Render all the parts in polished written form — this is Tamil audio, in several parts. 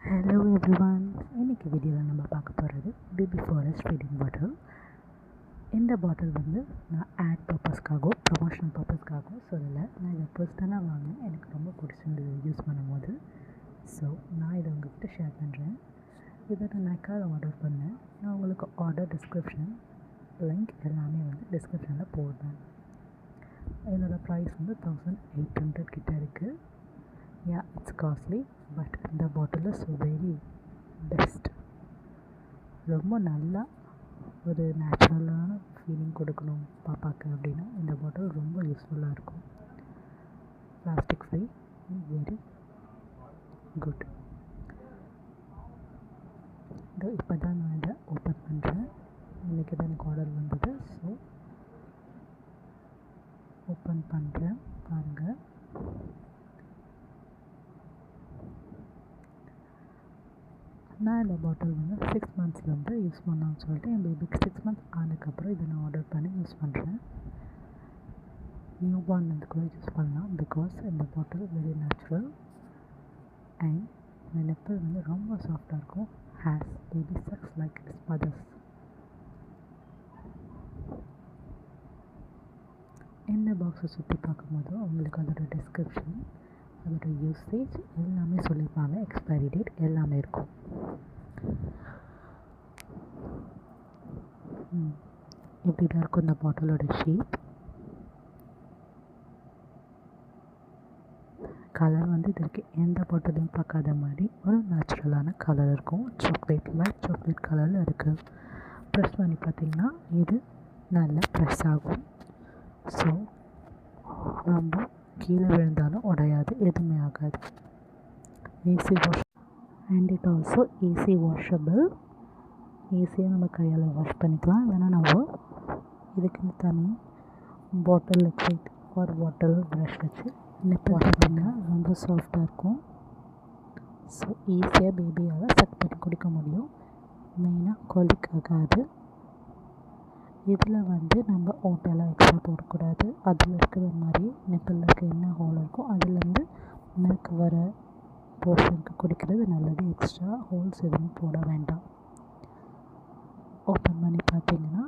ஹலோ எவ்ரிவான், இன்றைக்கி வீடியோவில் நம்ம பார்க்க போகிறது பேபி ஃபாரஸ்ட் ஃபீடிங் பாட்டில். இந்த பாட்டில் வந்து நான் ஆட் பர்பஸ்க்காகவும் ப்ரொமோஷனல் பர்பஸ்க்காகவும் சொல்லலை. நான் இதை பர்சனலாக வாங்கினேன், எனக்கு ரொம்ப பிடிச்சிருந்தது யூஸ் பண்ணும்போது. ஸோ நான் இதை உங்கள்கிட்ட ஷேர் பண்ணுறேன். இதை நான் நைக்காவில் ஆர்டர் பண்ணேன். நான் உங்களுக்கு ஆர்டர் டிஸ்கிரிப்ஷன் லிங்க் எல்லாமே வந்து டிஸ்கிரிப்ஷனில் போடுறேன். என்னோடய ப்ரைஸ் வந்து 1800 கிட்ட இருக்குது. இட்ஸ் காஸ்ட்லி, பட் இந்த பாட்டில் இஸ் வெரி பெஸ்ட். ரொம்ப நல்லா ஒரு நேச்சுரலான ஃபீலிங் கொடுக்கணும் பாப்பாவுக்கு அப்படின்னா இந்த பாட்டில் ரொம்ப யூஸ்ஃபுல்லாக இருக்கும். Plastic free, very good. இதோ இப்போ தான் நான் இதை ஓப்பன் பண்ணுறேன். இன்றைக்கி தான் எனக்கு ஆர்டர் வந்தது. ஸோ ஓப்பன் பண்ணுறேன், பாருங்கள். நான் இந்த பாட்டில் வந்து 6 மந்த்ஸ்லேருந்து யூஸ் பண்ணலாம்னு சொல்லிட்டு என் பேபிக்கு 6 மந்த்ஸ் ஆனதுக்கப்புறம் இதை நான் ஆர்டர் பண்ணி யூஸ் பண்ணுறேன். நியூ பார்ன் வந்து கூட யூஸ் பண்ணலாம். பிகாஸ் இந்த பாட்டில் வெரி நேச்சுரல் அண்ட் இந்த நெப்பல் வந்து ரொம்ப சாஃப்டாக இருக்கும். As baby sucks like its mother's. இந்த பாக்ஸை சுற்றி பார்க்கும்போது உங்களுக்கு அதோட டிஸ்கிரிப்ஷன், அதோட யூசேஜ் எல்லாமே சொல்லியிருப்பாங்க. எக்ஸ்பைரி டேட் எல்லாமே இருக்கும். இப்படி தான் இருக்கும் இந்த பாட்டிலோட ஷேப். கலர் வந்து இதற்கு எந்த பாட்டிலையும் பார்க்காத மாதிரி ஒரு நேச்சுரலான கலர் இருக்கும். சாக்லேட், லைட் சாக்லேட் கலரில் இருக்குது. ப்ரெஸ் பண்ணி பார்த்திங்கன்னா இது நல்லா ப்ரெஸ் ஆகும். ஸோ ரொம்ப கீழே விழுந்தாலும் உடையாது, எதுவுமே ஆகாது. AC wash and it also AC washable. ஈஸியாக நம்ம கையால் வாஷ் பண்ணிக்கலாம். இல்லைனா நம்ம இதுக்குன்னு தனி பாட்டில் லிக்விட் ஒரு பாட்டில் ப்ரஷ் வச்சு வாஷ் பண்ணால் ரொம்ப சாஃப்டாக இருக்கும். ஸோ ஈஸியாக பேபியால் சக் பண்ணி குடிக்க முடியும். மெயினாக கொலிக் ஆகாது. இதில் வந்து நம்ம ஓட்டெல்லாம் எக்ஸ்ட்ரா போடக்கூடாது. அதில் இருக்கிற மாதிரி நெப்பில் இருக்க என்ன ஹோல் இருக்கும் அதுலேருந்து மில்க் வர போர்ஷனுக்கு குடிக்கிறது நல்லது. எக்ஸ்ட்ரா ஹோல்ஸ் எதுவும் போட வேண்டாம். ஓப்பன் பண்ணி பார்த்தீங்கன்னா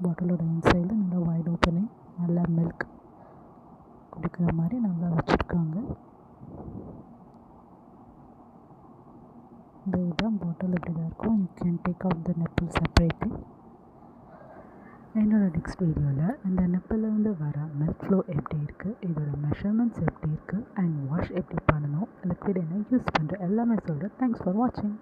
பாட்டிலோட இன்சைடில் நல்லா வைட் ஓப்பனிங், நல்லா மில்க் குடிக்கிற மாதிரி நல்லா வச்சுருக்காங்க. இந்த இதுதான் பாட்டில் இப்படி தான் இருக்கும். You can take out the nipple separately. என்னோடய நெக்ஸ்ட் வீடியோவில் இந்த நெப்பிலேருந்து வர மில்க் ஃப்ளோ எப்படி இருக்குது, இதோட மெஷர்மெண்ட்ஸ் எப்படி இருக்குது அண்ட் வாஷ் எப்படி பண்ணணும், லிக்விட் என்ன யூஸ் பண்ணுற எல்லாமே சொல்கிறேன். தேங்க்ஸ் ஃபார் வாட்சிங்.